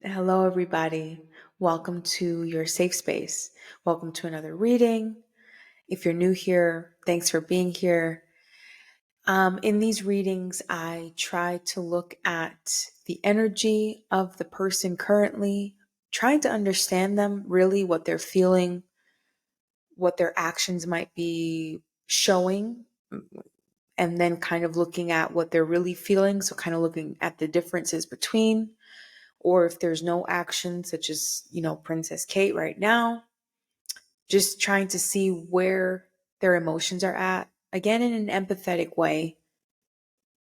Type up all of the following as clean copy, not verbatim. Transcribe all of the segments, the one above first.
Hello, everybody. Welcome to your safe space. Welcome to another reading. If you're new here, thanks for being here. In these readings, I try to look at the energy of the person currently, trying to understand them, really what they're feeling, what their actions might be showing, and then kind of looking at what they're really feeling. So, kind of looking at the differences between. Or if there's no action, such as, Princess Kate right now, just trying to see where their emotions are at, again, in an empathetic way,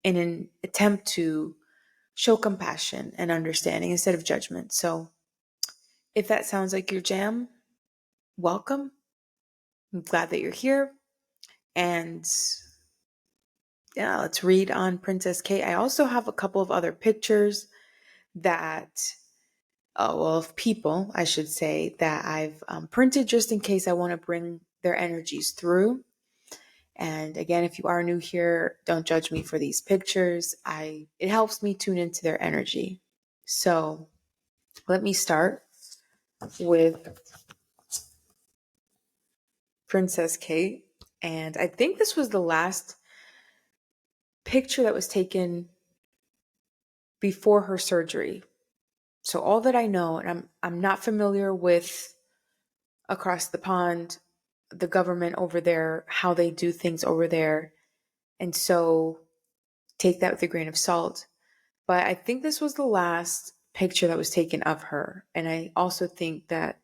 in an attempt to show compassion and understanding instead of judgment. So if that sounds like your jam, welcome. I'm glad that you're here. And yeah, let's read on Princess Kate. I also have a couple of other pictures that of people, I should say, that I've printed just in case I want to bring their energies through. And again, if you are new here, don't judge me for these pictures. It helps me tune into their energy. So let me start with Princess Kate. And I think this was the last picture that was taken before her surgery. So all that I know, and I'm not familiar with across the pond, the government over there, how they do things over there. And so take that with a grain of salt. But I think this was the last picture that was taken of her. And I also think that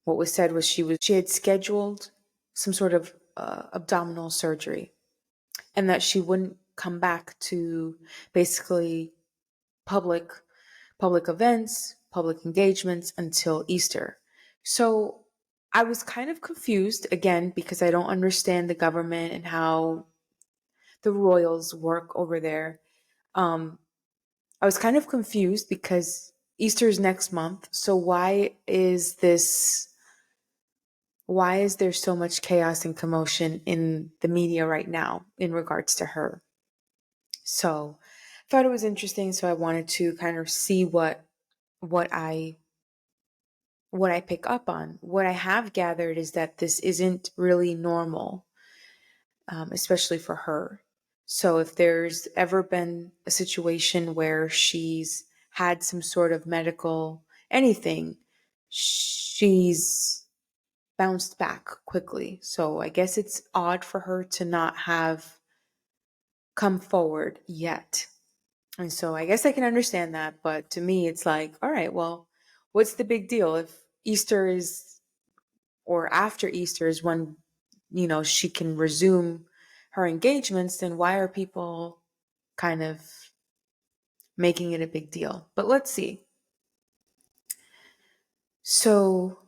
what was said was she had scheduled some sort of abdominal surgery and that she wouldn't come back to basically public events, public engagements until Easter. So I was kind of confused again because I don't understand the government and how the royals work over there. I was kind of confused because Easter is next month. So why is there so much chaos and commotion in the media right now in regards to her? So I thought it was interesting. So I wanted to kind of see what I pick up on. What I have gathered is that this isn't really normal, especially for her. So if there's ever been a situation where she's had some sort of medical anything, she's bounced back quickly. So I guess it's odd for her to not have come forward yet. And so I guess I can understand that. But to me, it's like, all right, well, what's the big deal? If Easter is, or after Easter is when, she can resume her engagements, then why are people kind of making it a big deal? But let's see. So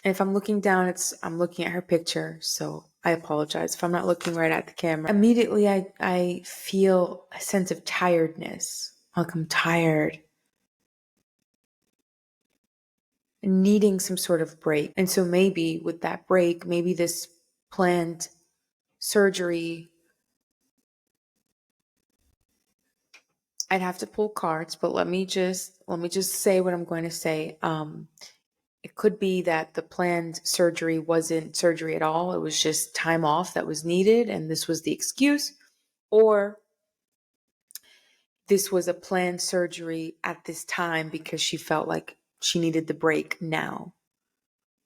if I'm looking down, I'm looking at her picture. So I apologize if I'm not looking right at the camera. Immediately, I feel a sense of tiredness. Like I'm tired, needing some sort of break. And so maybe with that break, maybe this planned surgery, I'd have to pull cards, but let me just say what I'm going to say. It could be that the planned surgery wasn't surgery at all. It was just time off that was needed, and this was the excuse. Or this was a planned surgery at this time because she felt like she needed the break now.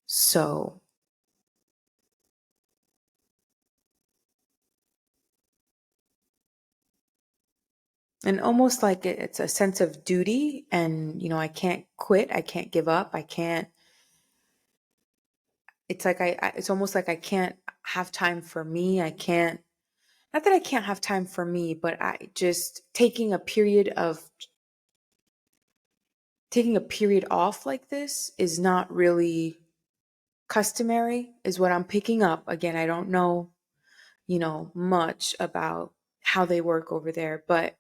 So and almost like it's a sense of duty, and I can't quit, I can't give up, I can't. It's like it's almost like I can't have time for me. I can't. Not that I can't have time for me, but I just taking a period off like this is not really customary, is what I'm picking up. Again, I don't know, much about how they work over there, but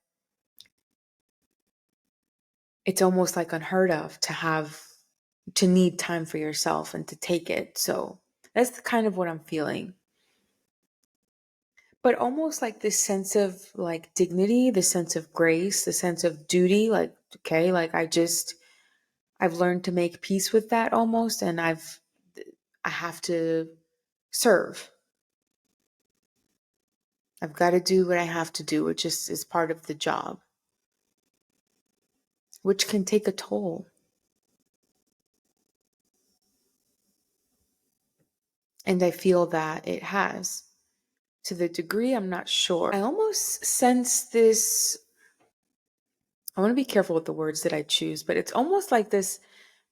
it's almost like unheard of to need time for yourself and to take it. So that's kind of what I'm feeling. but almost like this sense of like dignity, the sense of grace, the sense of duty. Like, okay, like I've learned to make peace with that almost, and I have to serve. I've got to do what I have to do, which is part of the job, which can take a toll. And I feel that it has. To the degree, I'm not sure. I almost sense this. I want to be careful with the words that I choose, but it's almost like this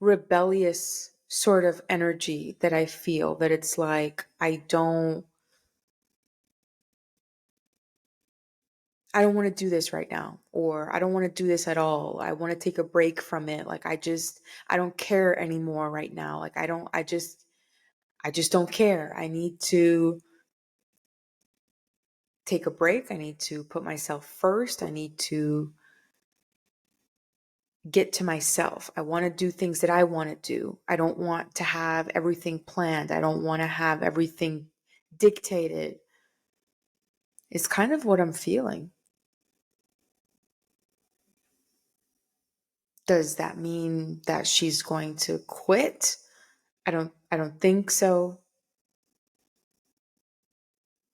rebellious sort of energy that I feel, that it's like I don't want to do this right now, or I don't want to do this at all. I want to take a break from it. Like I don't care anymore right now. Like I just don't care. I need to take a break. I need to put myself first. I need to get to myself. I want to do things that I want to do. I don't want to have everything planned. I don't want to have everything dictated. It's kind of what I'm feeling. Does that mean that she's going to quit? I don't think so.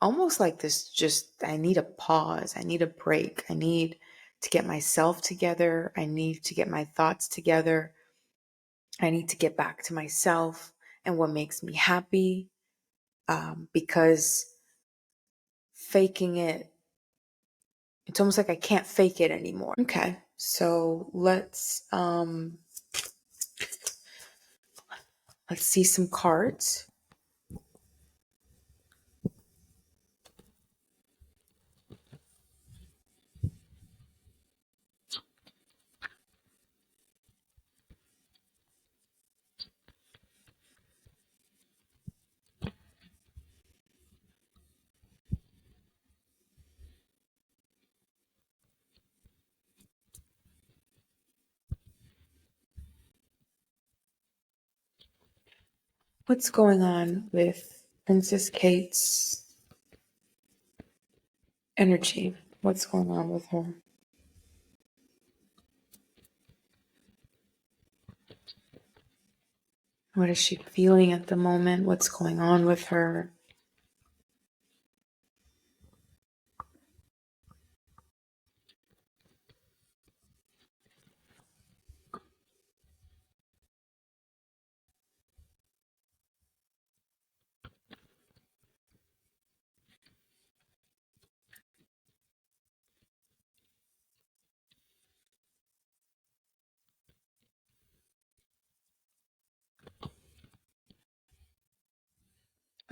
Almost like this, just I need a pause. I need a break. I need to get myself together. I need to get my thoughts together. I need to get back to myself and what makes me happy, because faking it, it's almost like I can't fake it anymore. Okay, so let's see some cards. What's going on with Princess Kate's energy? What's going on with her? What is she feeling at the moment? What's going on with her?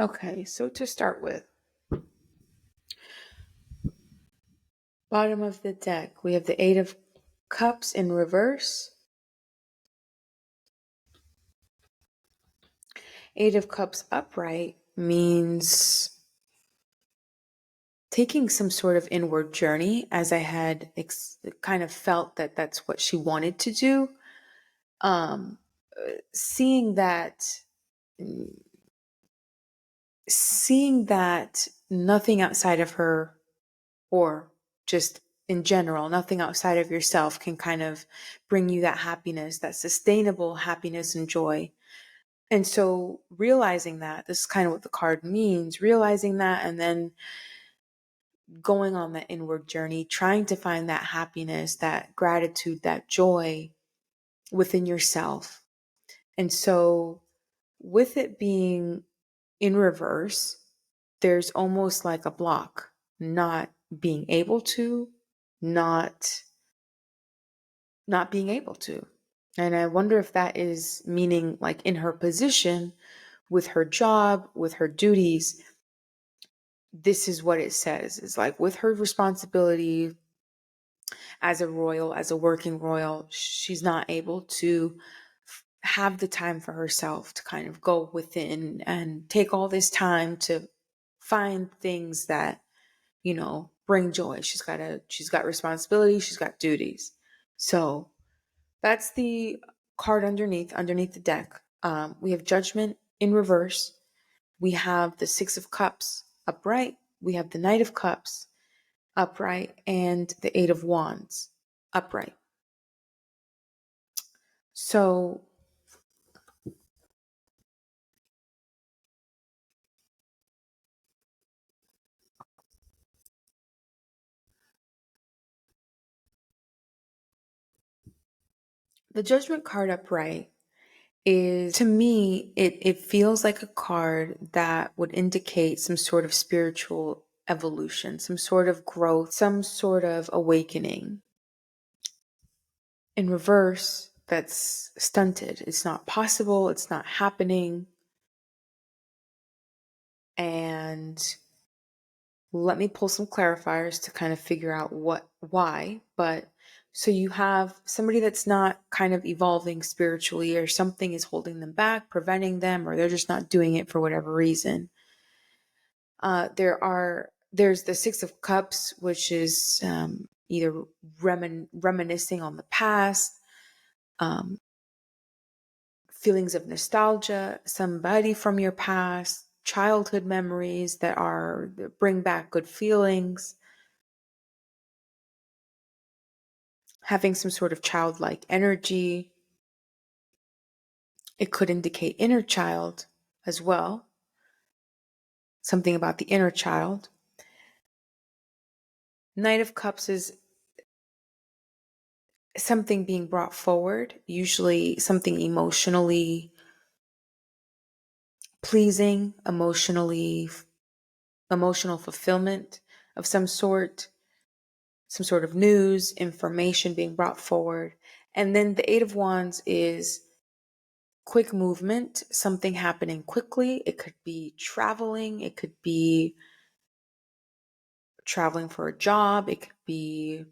Okay, so to start with, bottom of the deck, we have the Eight of Cups in reverse. Eight of Cups upright means taking some sort of inward journey, as I had kind of felt that that's what she wanted to do. Seeing that nothing outside of her, or just in general, nothing outside of yourself can kind of bring you that happiness, that sustainable happiness and joy. And so realizing that, this is kind of what the card means, realizing that, and then going on that inward journey, trying to find that happiness, that gratitude, that joy within yourself. And so with it being in reverse, there's almost like a block, not being able to, not being able to. And I wonder if that is meaning, like, in her position with her job, with her duties, this is what it says. It's like with her responsibility as a royal, as a working royal, she's not able to have the time for herself to kind of go within and take all this time to find things that, bring joy. She's got responsibility, she's got duties. So that's the card underneath the deck. We have Judgment in reverse. We have the Six of Cups upright. we have the Knight of Cups upright and the Eight of Wands upright. So the Judgment card upright is, to me, it feels like a card that would indicate some sort of spiritual evolution, some sort of growth, some sort of awakening. In reverse, that's stunted. It's not possible. It's not happening. And let me pull some clarifiers to kind of figure out why. But so you have somebody that's not kind of evolving spiritually, or something is holding them back, preventing them, or they're just not doing it for whatever reason. There's the Six of Cups, which is either reminiscing on the past, um, feelings of nostalgia, somebody from your past, childhood memories that bring back good feelings, having some sort of childlike energy. It could indicate inner child as well, something about the inner child. Knight of Cups is something being brought forward, usually something emotionally pleasing, emotional fulfillment of some sort of news, information being brought forward. And then the Eight of Wands is quick movement, something happening quickly. It could be traveling, it could be traveling for a job, it could be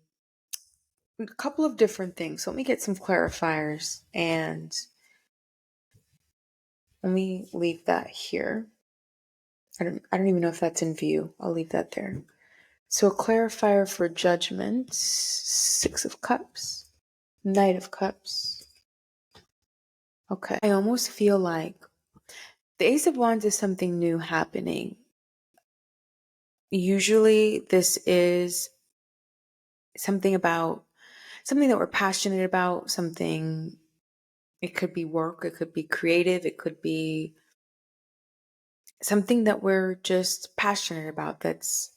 a couple of different things. So let me get some clarifiers and let me leave that here. I don't even know if that's in view. I'll leave that there. So a clarifier for Judgment, Six of Cups, Knight of Cups. Okay. I almost feel like the Ace of Wands is something new happening. Usually this is something that we're passionate about, something, it could be work, it could be creative, it could be something that we're just passionate about, that's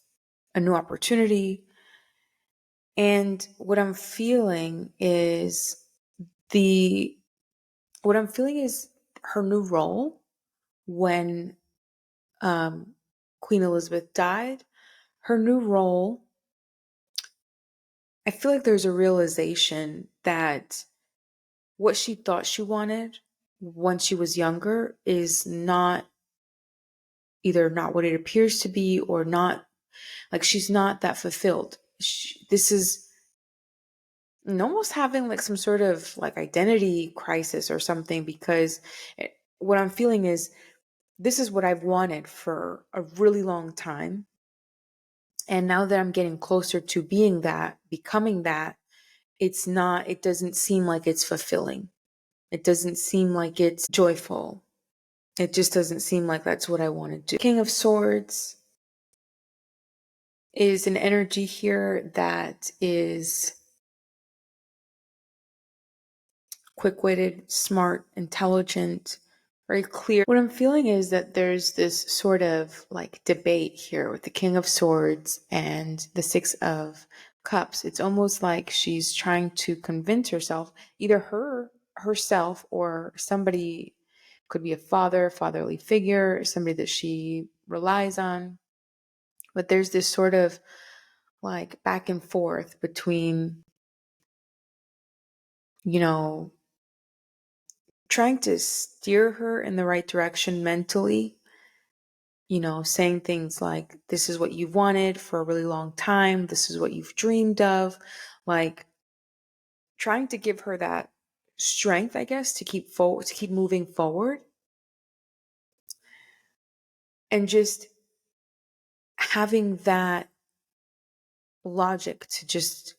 a new opportunity. And what I'm feeling is her new role when Queen Elizabeth died. Her new role, I feel like there's a realization that what she thought she wanted when she was younger is not what it appears to be, or not, like she's not that fulfilled. This is almost having like some sort of like identity crisis or something, because what I'm feeling is this is what I've wanted for a really long time. And now that I'm getting closer to becoming that, it doesn't seem like it's fulfilling. It doesn't seem like it's joyful. It just doesn't seem like that's what I want to do. King of Swords is an energy here that is quick-witted, smart, intelligent, very clear. What I'm feeling is that there's this sort of like debate here with the King of Swords and the Six of Cups. It's almost like she's trying to convince herself, either herself or somebody, could be a fatherly figure, somebody that she relies on. But there's this sort of like back and forth between, trying to steer her in the right direction mentally, saying things like, this is what you've wanted for a really long time, this is what you've dreamed of, like trying to give her that strength, I guess, to keep moving forward, and just having that logic to just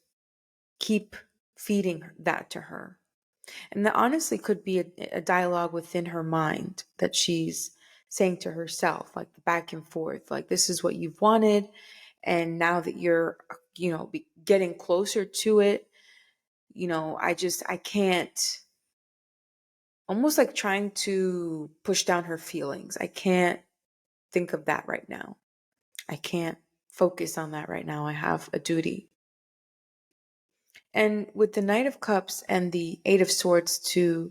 keep feeding that to her. And that honestly could be a dialogue within her mind that she's saying to herself, like the back and forth, like this is what you've wanted. And now that you're, getting closer to it, I can't, almost like trying to push down her feelings. I can't think of that right now. I can't focus on that right now. I have a duty. And with the Knight of Cups and the Eight of Swords to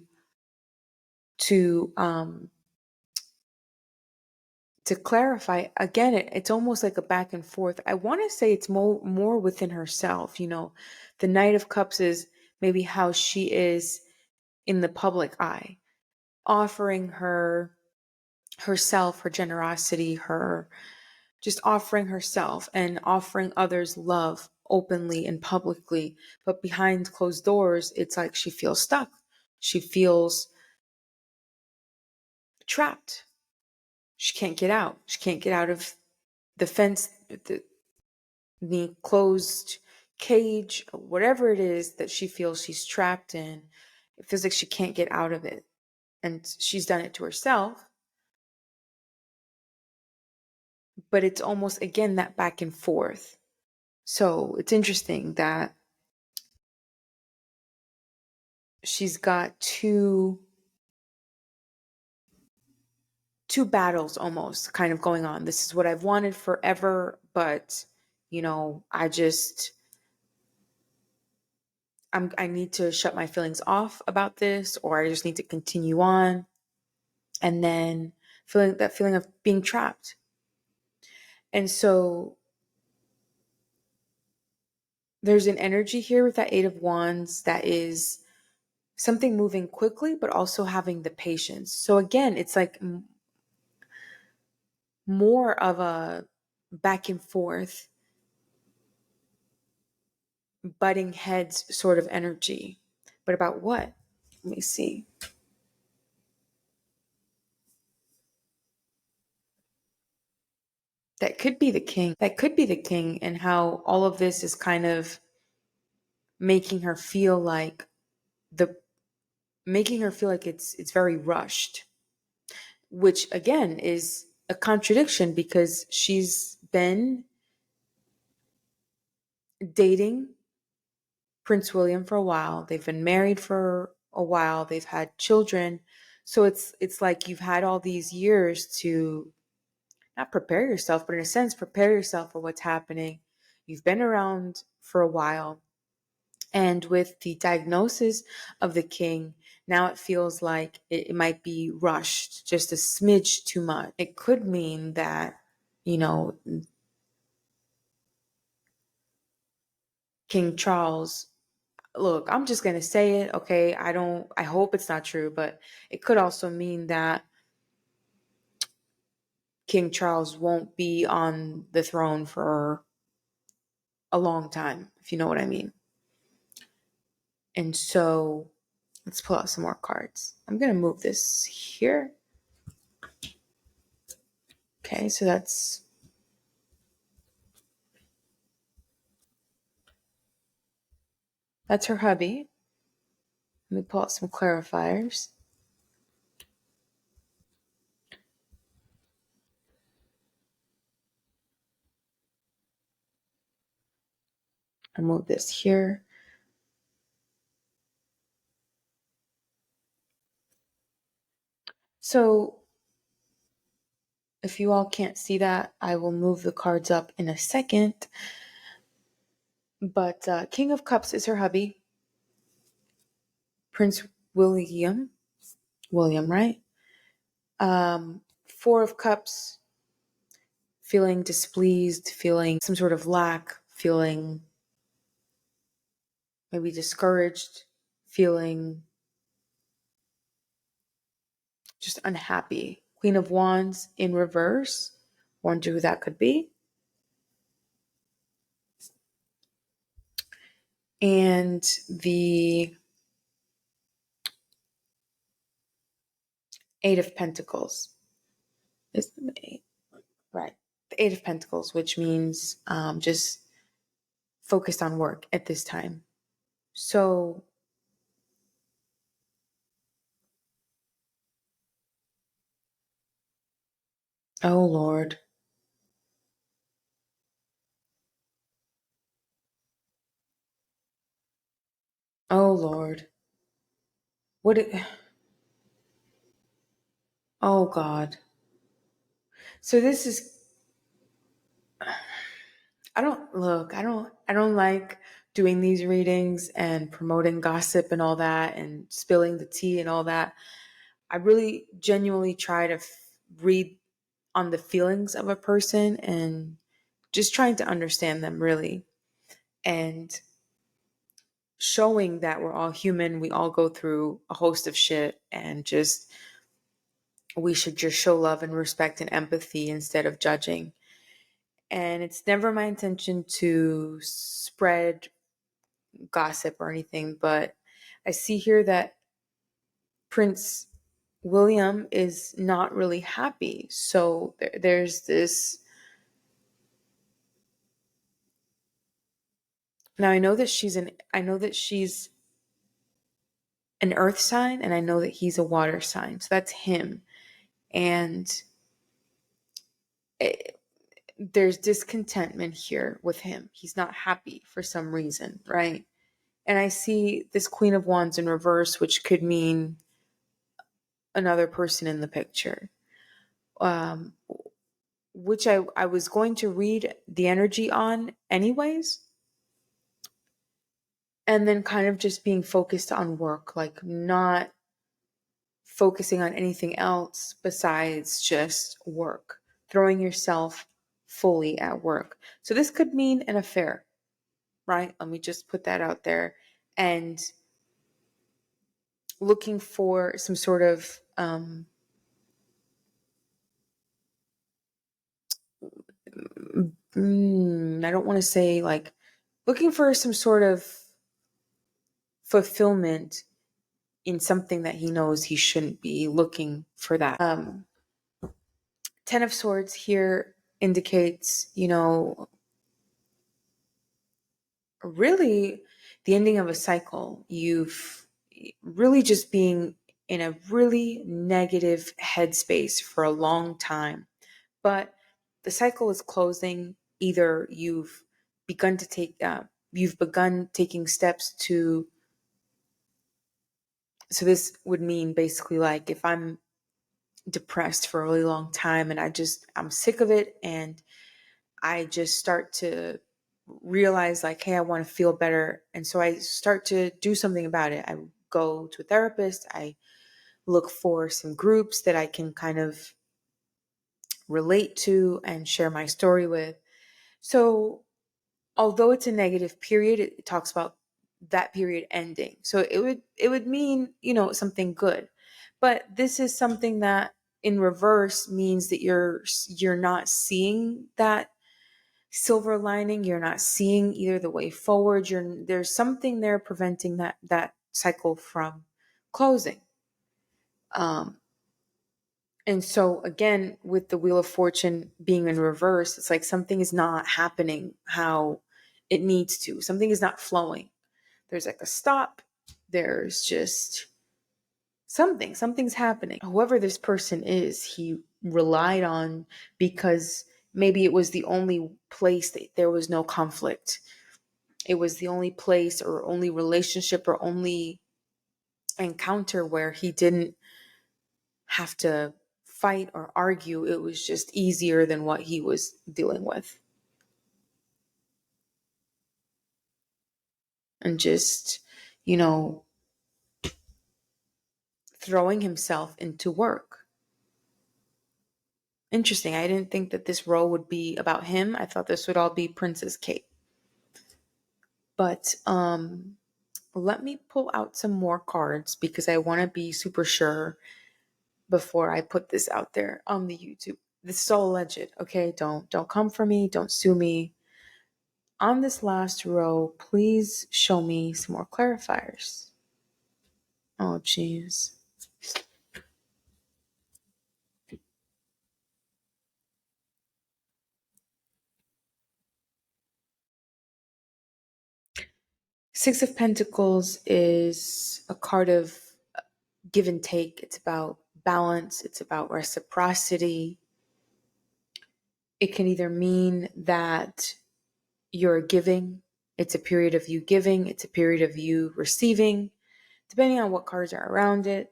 to clarify again, it's almost like a back and forth. I want to say it's more within herself. The Knight of Cups is maybe how she is in the public eye, offering herself, her generosity, her just offering herself and offering others love openly and publicly. But behind closed doors, it's like she feels stuck. She feels trapped. She can't get out. She can't get out of the fence, the closed cage, whatever it is that she feels she's trapped in. It feels like she can't get out of it. And she's done it to herself. But it's almost, again, that back and forth. So it's interesting that she's got two battles almost kind of going on. This is what I've wanted forever, but I just I need to shut my feelings off about this, or I just need to continue on. And then feeling of being trapped. And so there's an energy here with that Eight of Wands that is something moving quickly, but also having the patience. So again, it's like more of a back and forth, butting heads sort of energy. But about what? Let me see. That could be the king. That could be the king, and how all of this is kind of making her feel like it's very rushed, which again is a contradiction because she's been dating Prince William for a while. They've been married for a while. They've had children. So it's like you've had all these years to not prepare yourself, but in a sense, prepare yourself for what's happening. You've been around for a while. And with the diagnosis of the king, now it feels like it might be rushed, just a smidge too much. It could mean that, King Charles, look, I'm just going to say it, okay? I hope it's not true, but it could also mean that King Charles won't be on the throne for a long time, if you know what I mean. And so let's pull out some more cards. I'm going to move this here. Okay, so that's her hubby. Let me pull out some clarifiers. I move this here. So if you all can't see that, I will move the cards up in a second. But King of Cups is her hubby. Prince William, right? Four of Cups, feeling displeased, feeling some sort of lack, feeling maybe discouraged, feeling just unhappy. Queen of Wands in reverse. Wonder who that could be. And the Eight of Pentacles. Is the eight? Right. The Eight of Pentacles, which means just focused on work at this time. So Oh, Lord. Oh, Lord. What it, oh, God. So this is, I don't like doing these readings and promoting gossip and all that and spilling the tea and all that. I really genuinely try to read on the feelings of a person and just trying to understand them really, and showing that we're all human, we all go through a host of shit, and just we should just show love and respect and empathy instead of judging. And it's never my intention to spread gossip or anything, but I see here that Prince William is not really happy. So there's this. Now I know that she's an earth sign, and I know that he's a water sign. So that's him. And it, there's discontentment here with him. He's not happy for some reason, right? And I see this Queen of Wands in reverse, which could mean another person in the picture. Um, which I was going to read the energy on anyways, and then kind of just being focused on work, like not focusing on anything else besides just work, throwing yourself fully at work. So this could mean an affair, right? Let me just put that out there. And looking for some sort of I don't want to say like looking for some sort of fulfillment in something that he knows he shouldn't be looking for that. Ten of Swords here indicates, really the ending of a cycle. You've really just being in a really negative headspace for a long time. But the cycle is closing. Either you've begun taking steps to. So this would mean basically like if I'm depressed for a really long time and I'm sick of it, and I just start to realize like, hey, I want to feel better. And so I start to do something about it. I go to a therapist. I look for some groups that I can kind of relate to and share my story with. So although it's a negative period, it talks about that period ending. So it would mean, something good. But this is something that in reverse means that you're not seeing that silver lining. You're not seeing either the way forward. There's something there preventing that cycle from closing. Um and so again, with the Wheel of Fortune being in reverse, it's like something is not happening how it needs to. Something is not flowing. There's like a stop. There's just something's happening. Whoever this person is, he relied on because maybe it was the only place that there was no conflict. It was the only place or only relationship or only encounter where he didn't have to fight or argue. It was just easier than what he was dealing with. And just, you know, throwing himself into work. Interesting. I didn't think that this role would be about him. I thought this would all be Princess Kate. But let me pull out some more cards because I want to be super sure before I put this out there on the YouTube. This is all alleged, okay? Don't come for me, don't sue me. On this last row, please show me some more clarifiers. Oh jeez. Six of Pentacles is a card of give and take. It's about balance, it's about reciprocity. It can either mean that you're giving, it's a period of you giving, it's a period of you receiving, depending on what cards are around it.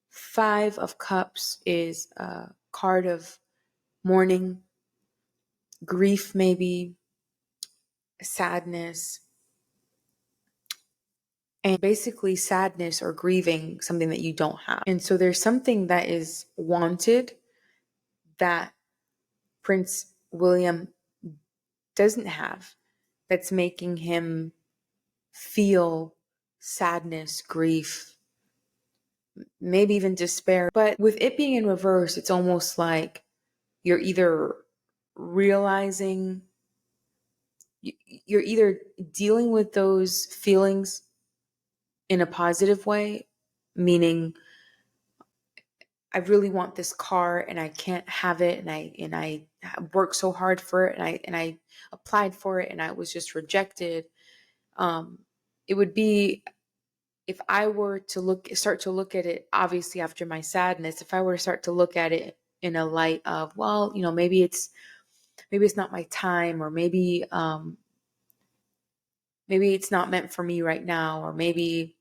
5 of Cups is a card of mourning, grief, maybe sadness, and basically sadness or grieving something that you don't have. And so there's something that is wanted that Prince William doesn't have, that's making him feel sadness, grief, maybe even despair. But with it being in reverse, it's almost like you're either realizing, you're either dealing with those feelings in a positive way, meaning I really want this car and I can't have it, and I worked so hard for it, and I applied for it and I was just rejected. It would be, if I were to start to look at it, obviously after my sadness, if I were to start to look at it in a light of, well, maybe it's not my time, or maybe it's not meant for me right now, or maybe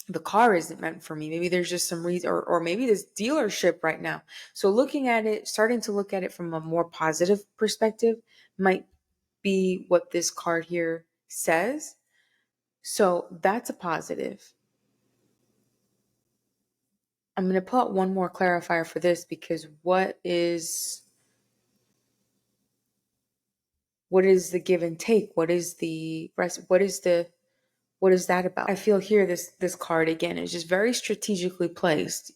the car isn't meant for me. Maybe there's just some reason, or maybe this dealership right now. So starting to look at it from a more positive perspective might be what this card here says. So that's a positive. I'm going to pull out one more clarifier for this, because what is the give and take? What is that about? I feel here this card again is just very strategically placed.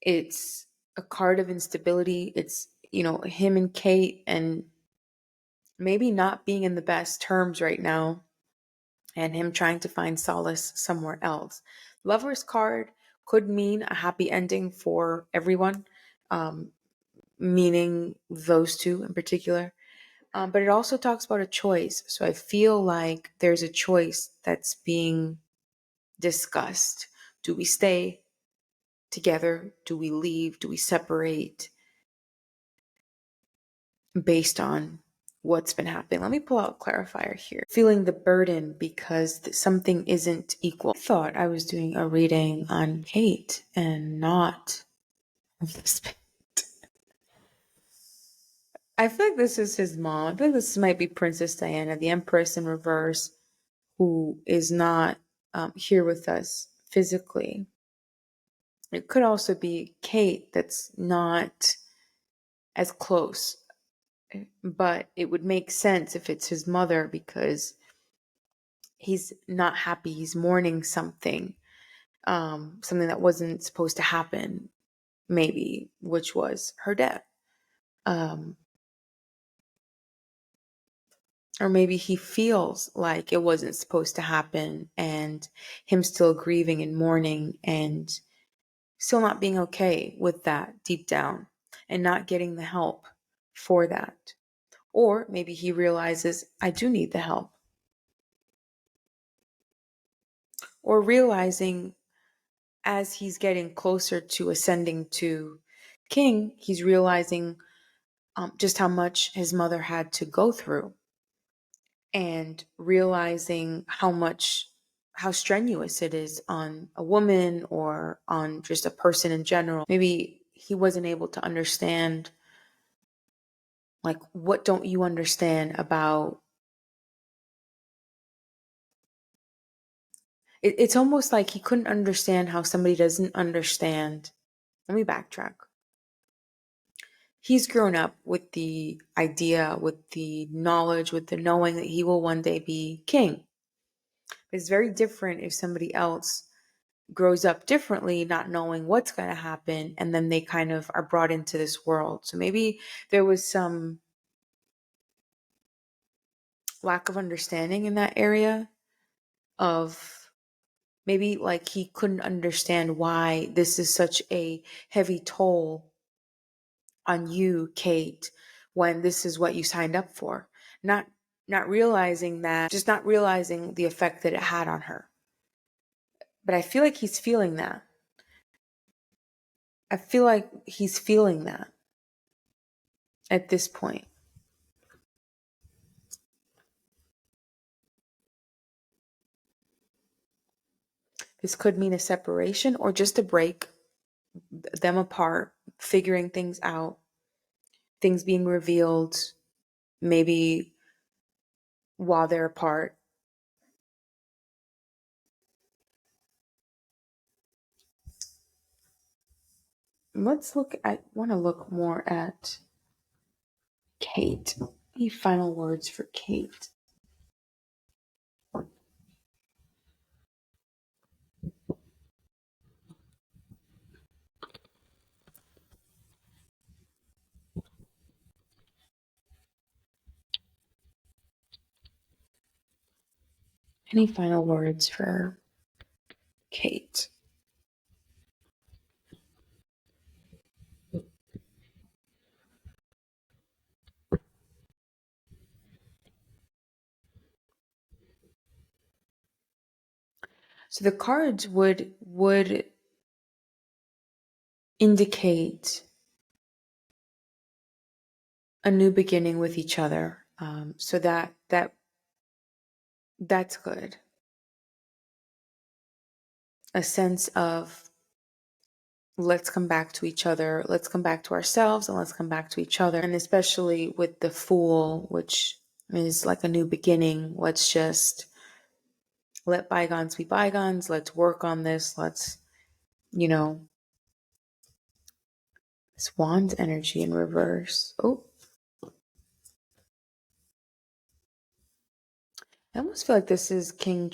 It's a card of instability. It's, him and Kate, and maybe not being in the best terms right now, and him trying to find solace somewhere else. Lover's card could mean a happy ending for everyone, meaning those two in particular. But it also talks about a choice. So I feel like there's a choice that's being discussed. Do we stay together? Do we leave? Do we separate? Based on what's been happening. Let me pull out a clarifier here. Feeling the burden because something isn't equal. I thought I was doing a reading on Kate and not husband. I feel like this is his mom. I feel like this might be Princess Diana, the Empress in reverse, who is not here with us physically. It could also be Kate that's not as close, but it would make sense if it's his mother, because he's not happy. He's mourning something, something that wasn't supposed to happen, maybe, which was her death. Or maybe he feels like it wasn't supposed to happen, and him still grieving and mourning and still not being okay with that deep down, and not getting the help for that. Or maybe he realizes, I do need the help. Or realizing, as he's getting closer to ascending to king, he's realizing just how much his mother had to go through, and realizing how strenuous it is on a woman, or on just a person in general. Maybe he wasn't able to understand, like, what don't you understand about it? It's almost like he couldn't understand how somebody doesn't understand. Let me backtrack. He's grown up with the idea, with the knowledge, with the knowing that he will one day be king. It's very different if somebody else grows up differently, not knowing what's going to happen, and then they kind of are brought into this world. So maybe there was some lack of understanding in that area, of maybe like he couldn't understand why this is such a heavy toll on you, Kate, when this is what you signed up for. Not realizing that, just not realizing the effect that it had on her. But I feel like he's feeling that. I feel like he's feeling that. at this point. This could mean a separation or just a break, them apart, figuring things out, things being revealed, maybe while they're apart. I want to look more at Kate. Any final words for Kate? Any final words for Kate? So the cards would indicate a new beginning with each other. So that's good. A sense of let's come back to each other, let's come back to ourselves, and let's come back to each other. And especially with the Fool, which is like a new beginning, let's just let bygones be bygones. Let's work on this. Let's, Swan's energy in reverse. Oh, I almost feel like this is King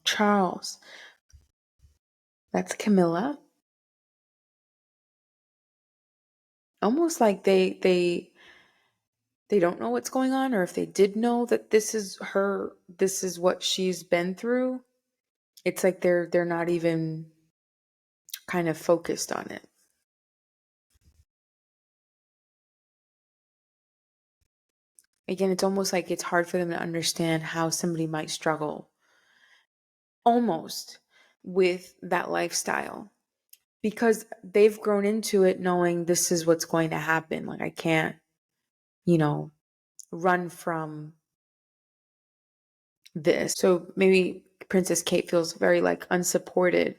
Charles. That's Camilla. Almost like they don't know what's going on, or if they did know that this is her, this is what she's been through. It's like they're not even kind of focused on it. Again, it's almost like it's hard for them to understand how somebody might struggle almost with that lifestyle, because they've grown into it knowing this is what's going to happen. Like, I can't, run from this. So maybe Princess Kate feels very like unsupported.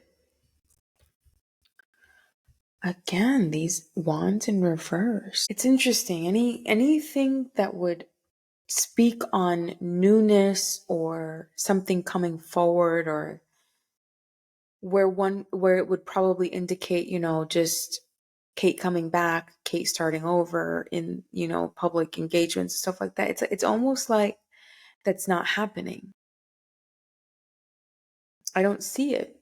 Again, these wands in reverse. It's interesting. Anything that would speak on newness or something coming forward, or where it would probably indicate, just Kate coming back, Kate starting over in, public engagements, stuff like that. It's almost like that's not happening. I don't see it.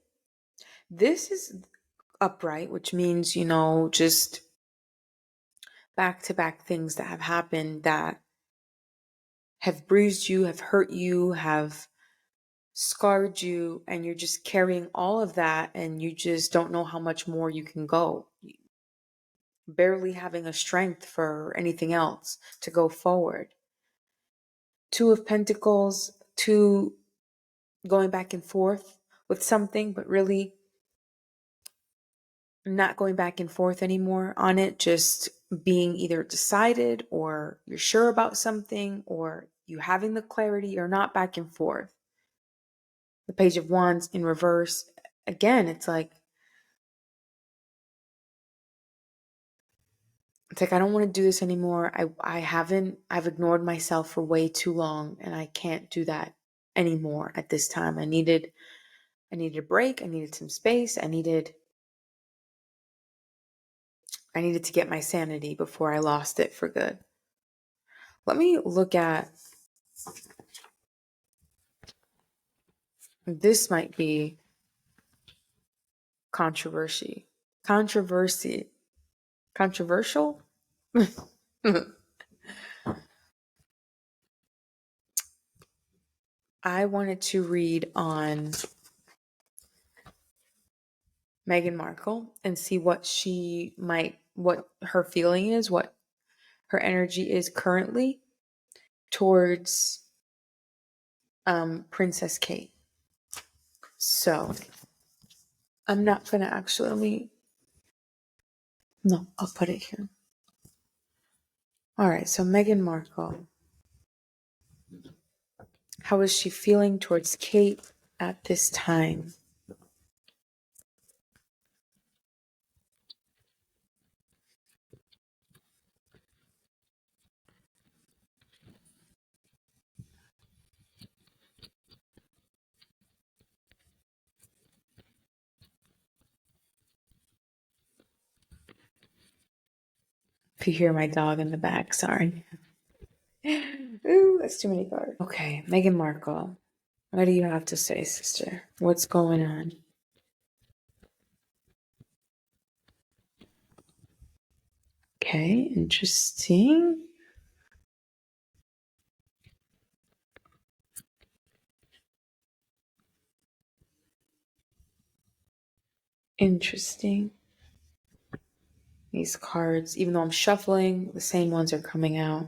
This is upright, which means, just back to back things that have happened that have bruised you, have hurt you, have scarred you, and you're just carrying all of that, and you just don't know how much more you can go. Barely having a strength for anything else to go forward. Two of Pentacles, two going back and forth with something, but really not going back and forth anymore on it, just being either decided, or you're sure about something, or you having the clarity, or not back and forth. The Page of Wands in reverse. Again, it's like I don't want to do this anymore. I've ignored myself for way too long, and I can't do that anymore at this time. I needed a break. I needed some space. I needed to get my sanity before I lost it for good. Let me look at, this might be controversial. I wanted to read on Meghan Markle and see what her feeling is, what her energy is currently towards Princess Kate. So I'm not gonna actually, no, I'll put it here. All right, so Meghan Markle. How is she feeling towards Kate at this time? If you hear my dog in the back, sorry. Ooh, that's too many cards. Okay, Meghan Markle. What do you have to say, sister? What's going on? Okay, interesting. Interesting. These cards, even though I'm shuffling, the same ones are coming out.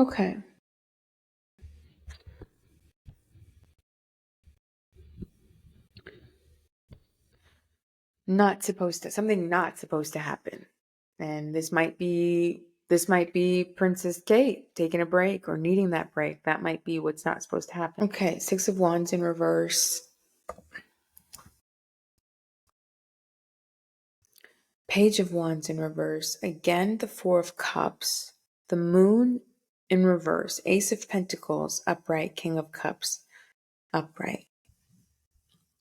Okay. Something not supposed to happen. And this might be Princess Kate taking a break or needing that break. That might be what's not supposed to happen. Okay, 6 of Wands in reverse. Page of Wands in reverse. Again, the 4 of Cups. The Moon in reverse. Ace of Pentacles upright. King of Cups upright.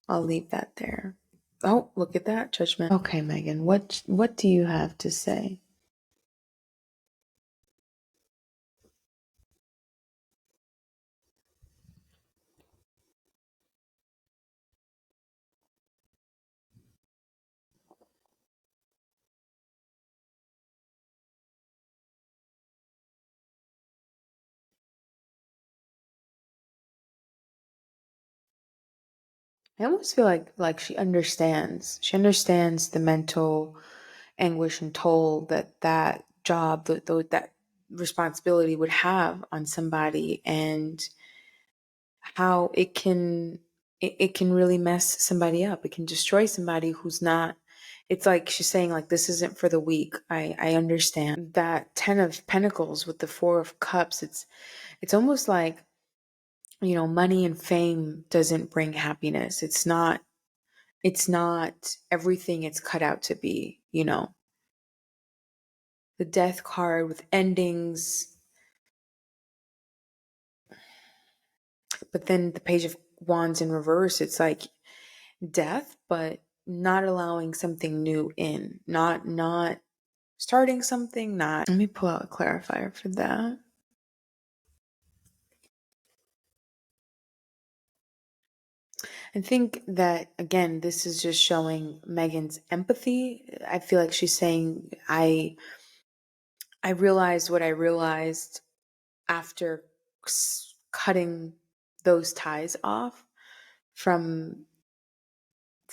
I'll leave that there. Oh, look at that, Judgment. Okay, Meghan, what do you have to say? I almost feel like she understands. She understands the mental anguish and toll that job, that responsibility would have on somebody, and how it can really mess somebody up. It can destroy somebody who's not. It's like she's saying, like, this isn't for the weak. I understand. That 10 of Pentacles with the 4 of Cups, it's almost like, money and fame doesn't bring happiness. It's not everything it's cut out to be. The Death card with endings, but then the Page of Wands in reverse, it's like death, but not allowing something new in, not starting something, not. Let me pull out a clarifier for that. I think that, again, this is just showing Meghan's empathy. I feel like she's saying, I realized what I realized after cutting those ties off from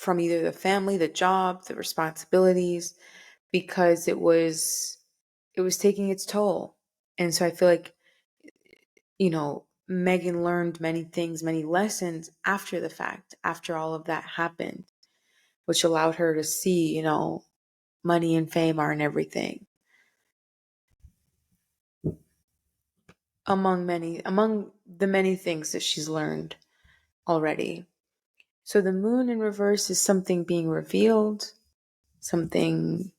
either the family, the job, the responsibilities, because it was taking its toll. And so I feel like, Meghan learned many things, many lessons after the fact, after all of that happened, which allowed her to see, money and fame aren't everything. Among the many things that she's learned already. So the Moon in reverse is something being revealed, something,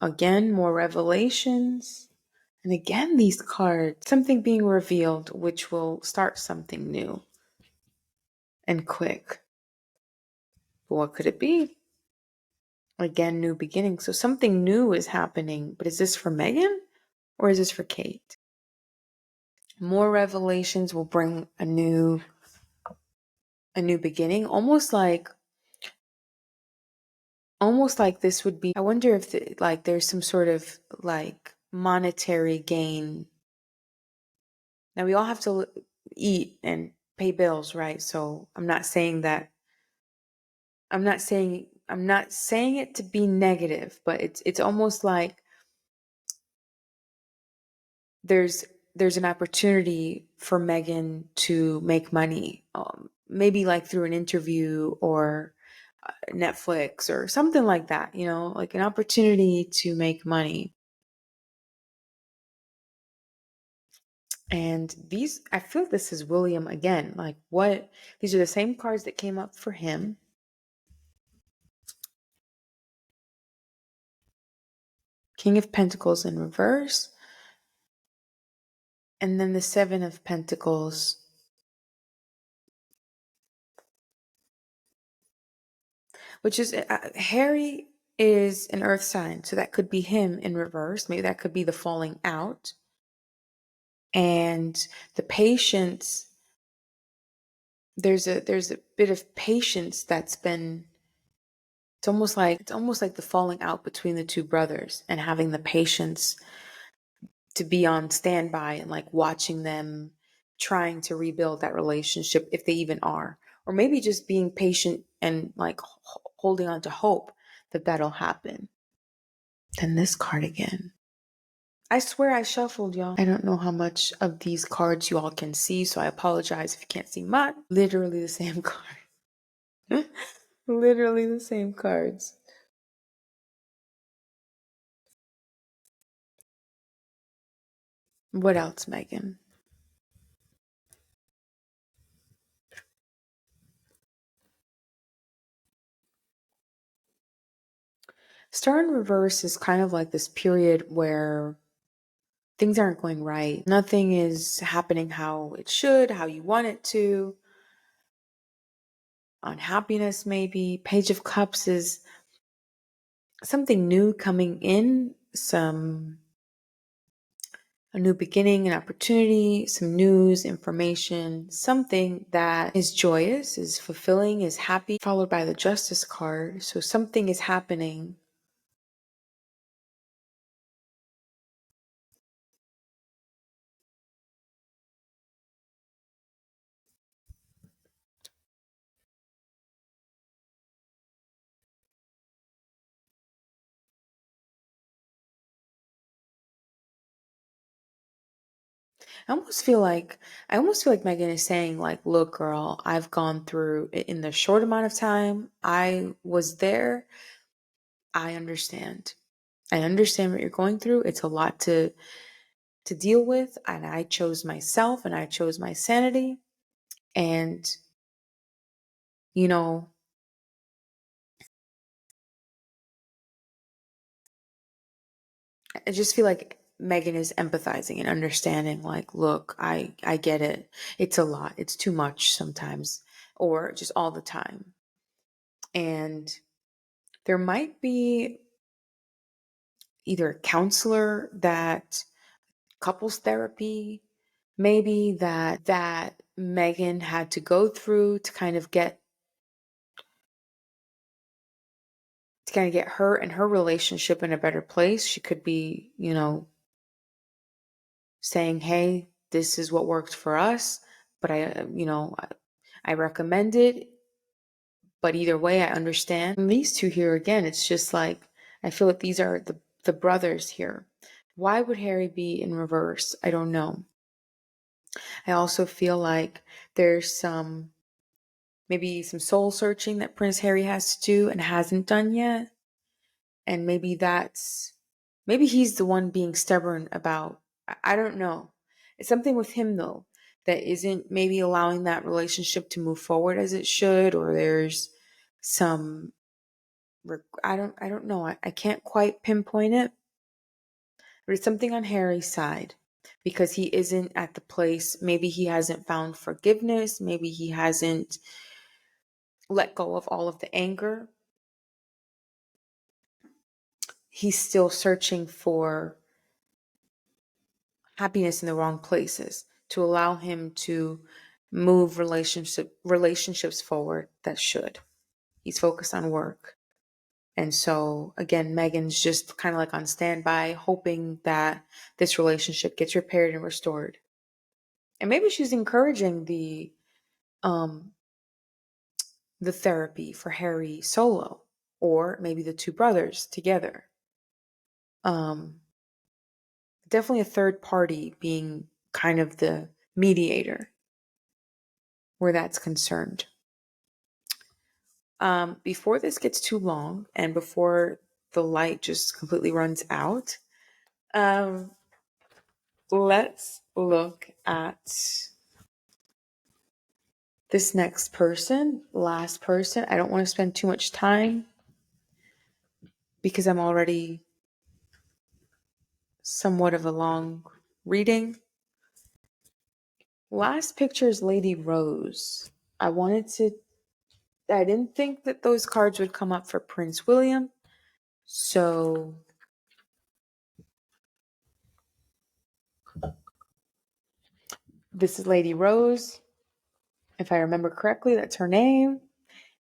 again, more revelations. And again, these cards, something being revealed, which will start something new and quick. But what could it be? Again, new beginning. So something new is happening. But is this for Meghan or is this for Kate? More revelations will bring a new beginning, almost like almost like this would be, I wonder if like there's some sort of like monetary gain. Now we all have to eat and pay bills, right? So I'm not saying it to be negative, but it's almost like there's an opportunity for Meghan to make money, maybe like through an interview or Netflix or something like that, like an opportunity to make money. And I feel this is William again. Like these are the same cards that came up for him. King of Pentacles in reverse. And then the Seven of Pentacles. Which is, Harry is an earth sign. So that could be him in reverse. Maybe that could be the falling out. And the patience, there's a bit of patience that's been, it's almost like the falling out between the two brothers and having the patience to be on standby and like watching them trying to rebuild that relationship, if they even are, or maybe just being patient and like holding on to hope that that'll happen. Then this card again. I swear I shuffled, y'all. I don't know how much of these cards you all can see, so I apologize if you can't see much. Literally the same card. Literally the same cards. What else, Megan? Star in reverse is kind of like this period where things aren't going right. Nothing is happening how it should, how you want it to. Unhappiness, maybe. Page of Cups is something new coming in, a new beginning, an opportunity, some news, information, something that is joyous, is fulfilling, is happy, followed by the Justice card. So something is happening. I almost feel like Meghan is saying, like, look, girl, I've gone through it in the short amount of time I was there. I understand. I understand what you're going through. It's a lot to deal with, and I chose myself and I chose my sanity. And you know, I just feel like Meghan is empathizing and understanding, like, look, I get it. It's a lot. It's too much sometimes, or just all the time. And there might be either a counselor, that couples therapy, maybe that Meghan had to go through to kind of get her and her relationship in a better place. She could be, saying, hey, this is what worked for us, but I recommend it. But either way, I understand. And these two here again, it's just like, I feel like these are the brothers here. Why would Harry be in reverse? I don't know. I also feel like there's maybe some soul searching that Prince Harry has to do and hasn't done yet. And maybe he's the one being stubborn about, I don't know. It's something with him though that isn't maybe allowing that relationship to move forward as it should, or there's some, I don't know. I can't quite pinpoint it, but it's something on Harry's side because he isn't at the place. Maybe he hasn't found forgiveness. Maybe he hasn't let go of all of the anger. He's still searching for happiness in the wrong places to allow him to move relationships forward that should. He's focused on work. And so, again, Meghan's just kind of like on standby, hoping that this relationship gets repaired and restored. And maybe she's encouraging um, the therapy for Harry solo, or maybe the two brothers together. Definitely a third party being kind of the mediator where that's concerned. Before this gets too long and before the light just completely runs out, let's look at this next person, last person. I don't want to spend too much time because I'm already somewhat of a long reading. Last picture is Lady Rose. I didn't think that those cards would come up for Prince William. So this is Lady Rose. If I remember correctly, that's her name.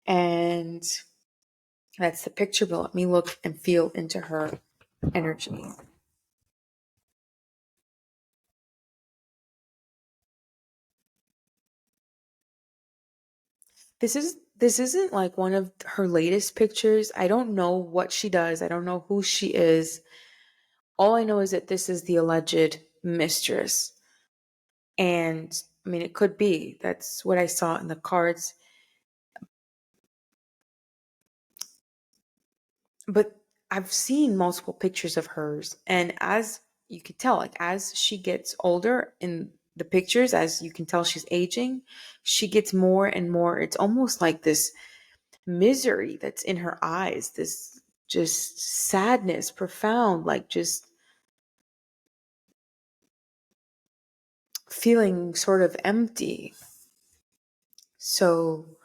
And that's the picture, but let me look and feel into her energy. This isn't like one of her latest pictures. I don't know what she does. I don't know who she is. All I know is that this is the alleged mistress. And I mean, it could be. That's what I saw in the cards. But I've seen multiple pictures of hers, and as you could tell, like as she gets older in the pictures, as you can tell she's aging, she gets more and more. It's almost like this misery that's in her eyes, this just sadness, profound, like just feeling sort of empty. So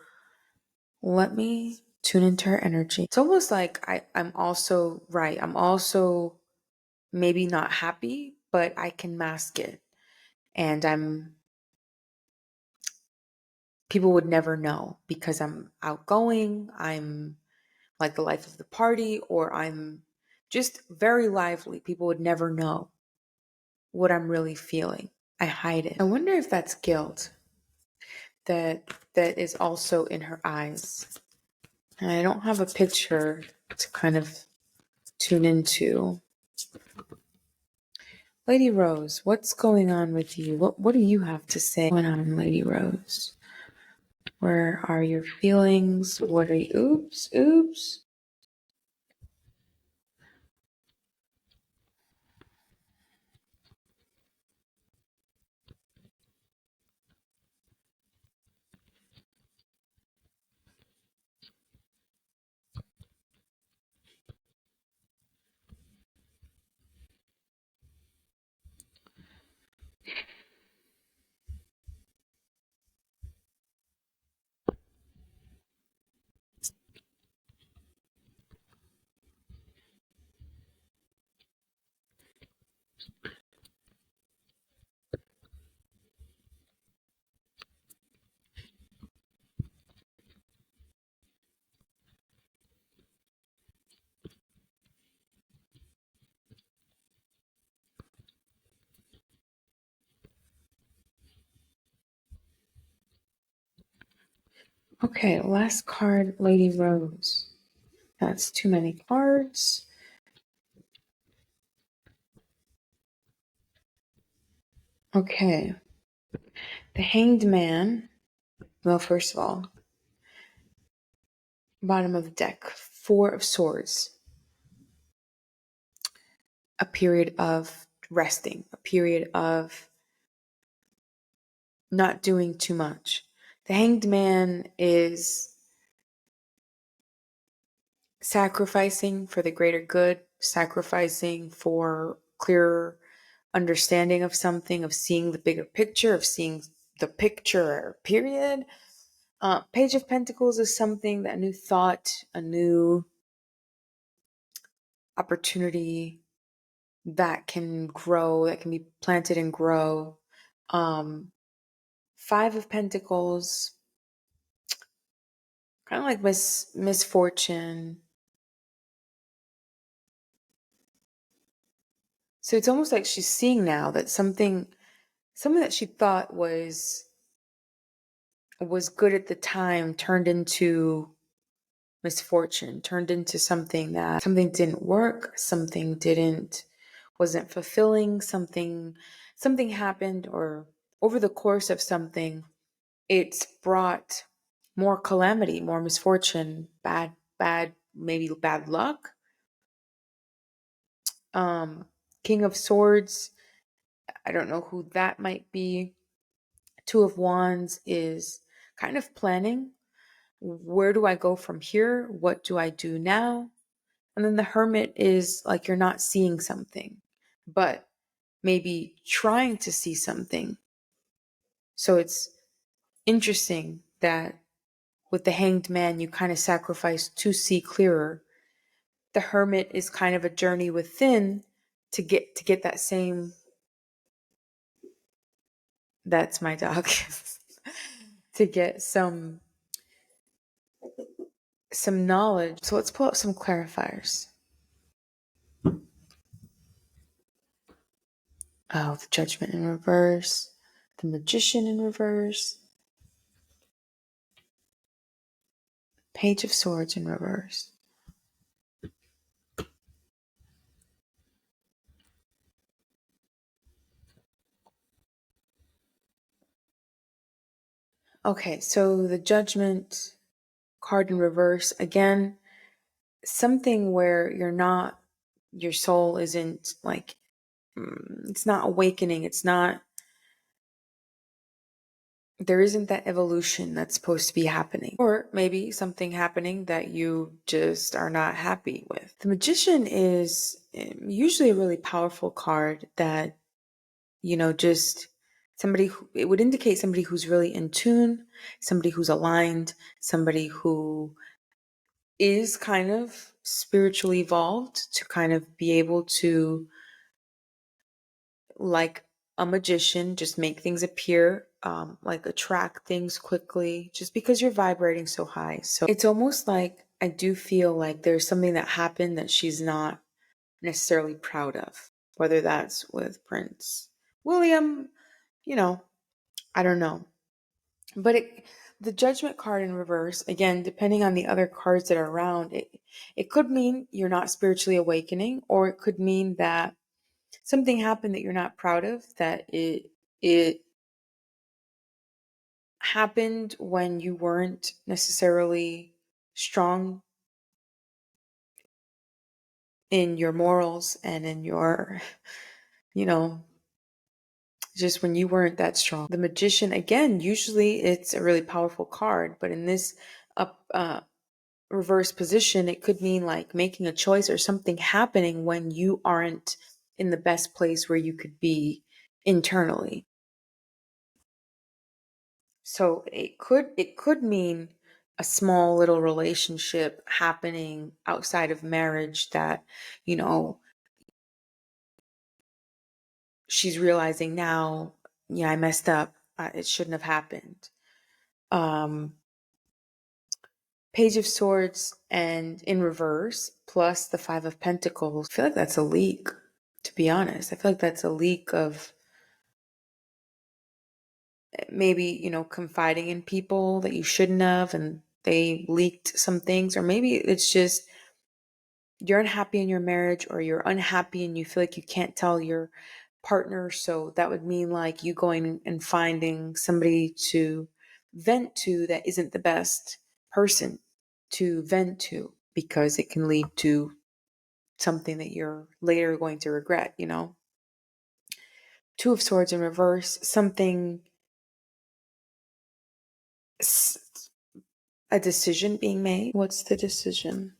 let me tune into her energy. It's almost like I'm also right. I'm also maybe not happy, but I can mask it. And people would never know because I'm outgoing, I'm like the life of the party, or I'm just very lively. People would never know what I'm really feeling. I hide it. I wonder if that's guilt that is also in her eyes. And I don't have a picture to kind of tune into. Lady Rose, what's going on with you? What do you have to say going on, Lady Rose? Where are your feelings? What are you? Oops. Okay, last card, Lady Rose. That's too many cards. Okay. The Hanged Man. Well, first of all, bottom of the deck, Four of Swords. A period of resting, a period of not doing too much. The Hanged Man is sacrificing for the greater good, sacrificing for clearer understanding of something, of seeing the bigger picture, of seeing the picture, period. Page of Pentacles is something, that new thought, a new opportunity that can grow, that can be planted and grow. Five of Pentacles, kind of like misfortune, So it's almost like she's seeing now that something that she thought was good at the time turned into misfortune, turned into something didn't work, wasn't fulfilling, something happened, or over the course of something, it's brought more calamity, more misfortune, maybe bad luck. King of Swords, I don't know who that might be. Two of Wands is kind of planning. Where do I go from here? What do I do now? And then the Hermit is like you're not seeing something, but maybe trying to see something. So it's interesting that with the Hanged Man, you kind of sacrifice to see clearer. The Hermit is kind of a journey within to get that same. That's my dog. To get some knowledge. So let's pull up some clarifiers. Oh, the Judgment in reverse, the Magician in reverse, Page of Swords in reverse. Okay, so the Judgment card in reverse, again, something where your soul isn't like, it's not awakening, there isn't that evolution that's supposed to be happening. Or maybe something happening that you just are not happy with. The Magician is usually a really powerful card that, just it would indicate somebody who's really in tune, somebody who's aligned, somebody who is kind of spiritually evolved to kind of be able to, like a magician, just make things appear, like attract things quickly, just because you're vibrating so high. So it's almost like I do feel like there's something that happened that she's not necessarily proud of, whether that's with Prince William, I don't know. But the Judgment card in reverse, again, depending on the other cards that are around, it could mean you're not spiritually awakening, or it could mean that something happened that you're not proud of, that it happened when you weren't necessarily strong in your morals and in your, you know, just when you weren't that strong. The Magician, again, usually it's a really powerful card, but in this reverse position, it could mean like making a choice or something happening when you aren't in the best place where you could be internally. So it could mean a small little relationship happening outside of marriage that, she's realizing now, yeah, I messed up. It shouldn't have happened. Um, Page of Swords and in reverse, plus the Five of Pentacles. I feel like that's a leak, to be honest. I feel like that's a leak of maybe, confiding in people that you shouldn't have and they leaked some things. Or maybe it's just you're unhappy in your marriage, or you're unhappy and you feel like you can't tell your partner. So that would mean like you going and finding somebody to vent to that isn't the best person to vent to, because it can lead to something that you're later going to regret, Two of Swords in reverse, a decision being made. What's the decision?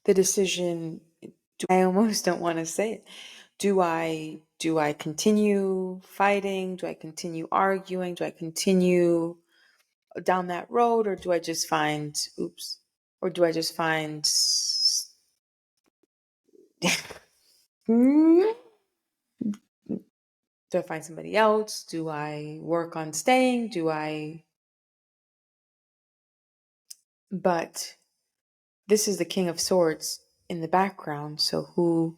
The decision, I almost don't want to say it. Do I continue fighting? Do I continue arguing? Do I continue down that road, or do I just find or do I just find do I find somebody else? Do I work on staying? Do I But this is the King of Swords in the background. So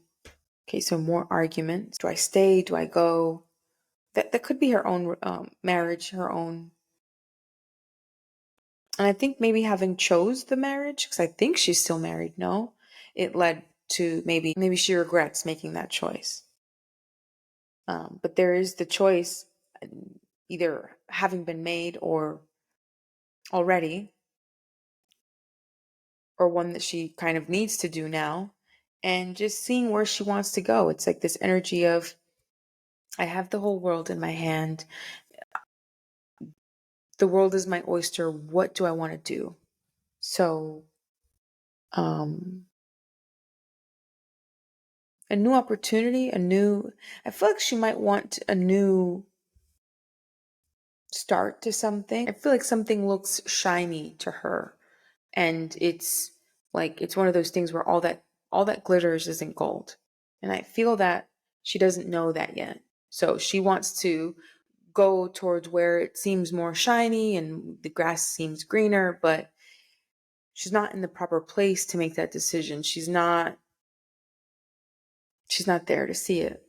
okay, so more arguments. Do I stay? Do I go? That could be her own marriage, her own. And I think maybe having chose the marriage, because I think she's still married, no? It led to maybe she regrets making that choice. But there is the choice either having been made or already, or one that she kind of needs to do now, and just seeing where she wants to go. It's like this energy of, I have the whole world in my hand. The world is my oyster. What do I want to do? So, a new opportunity, I feel like she might want a new start to something. I feel like something looks shiny to her, and it's like, it's one of those things where all that glitters isn't gold. And I feel that she doesn't know that yet. So she wants to go towards where it seems more shiny and the grass seems greener, but she's not in the proper place to make that decision. She's not there to see it.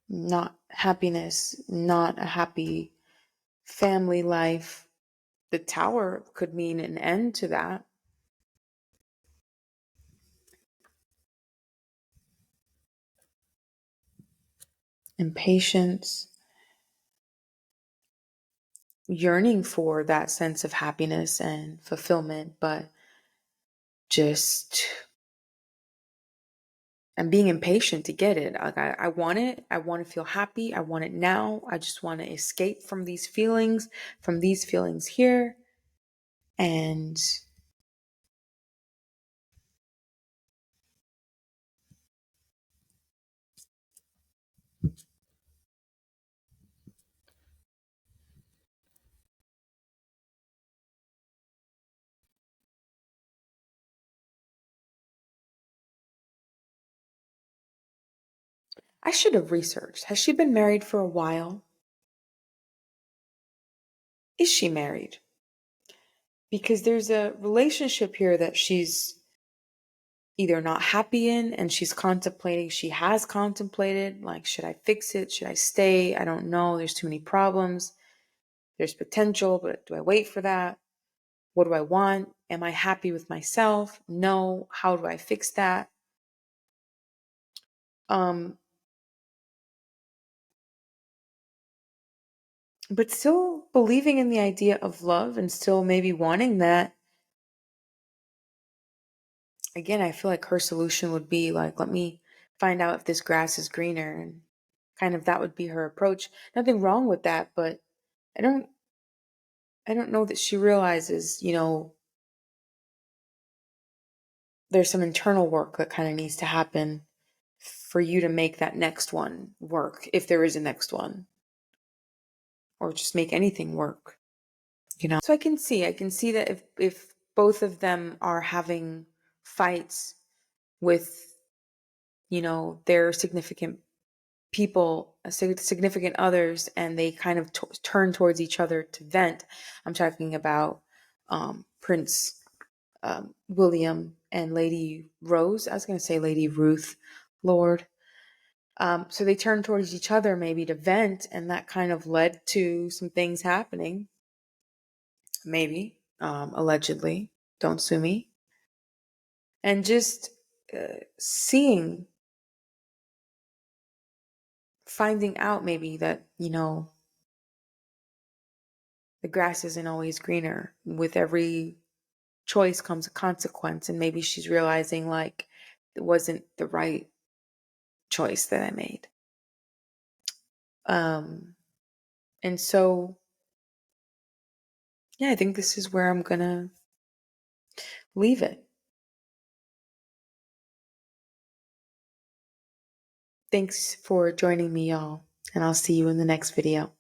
Not happiness, not a happy family life. The tower could mean an end to that. Impatience, yearning for that sense of happiness and fulfillment, but just, I'm being impatient to get it. Like, I want it. I want to feel happy. I want it now. I just want to escape from these feelings here. And I should have researched. Has she been married for a while? Is she married? Because there's a relationship here that she's either not happy in, and she has contemplated, like, should I fix it? Should I stay? I don't know. There's too many problems. There's potential, but do I wait for that? What do I want? Am I happy with myself? No. How do I fix that? Um, but still believing in the idea of love and still maybe wanting that. Again, I feel like her solution would be like, let me find out if this grass is greener, and kind of that would be her approach. Nothing wrong with that, but I don't know that she realizes, there's some internal work that kind of needs to happen for you to make that next one work, if there is a next one, or just make anything work. So I can see that if both of them are having fights with, their significant people, significant others, and they kind of turn towards each other to vent. I'm talking about Prince William and Lady Rose. I was going to say Lady Ruth, Lord. So they turned towards each other maybe to vent, and that kind of led to some things happening. Maybe, allegedly. Don't sue me. And just finding out maybe that, the grass isn't always greener. With every choice comes a consequence, and maybe she's realizing, like, it wasn't the right choice that I made. And so, yeah, I think this is where I'm gonna leave it. Thanks for joining me, y'all, and I'll see you in the next video.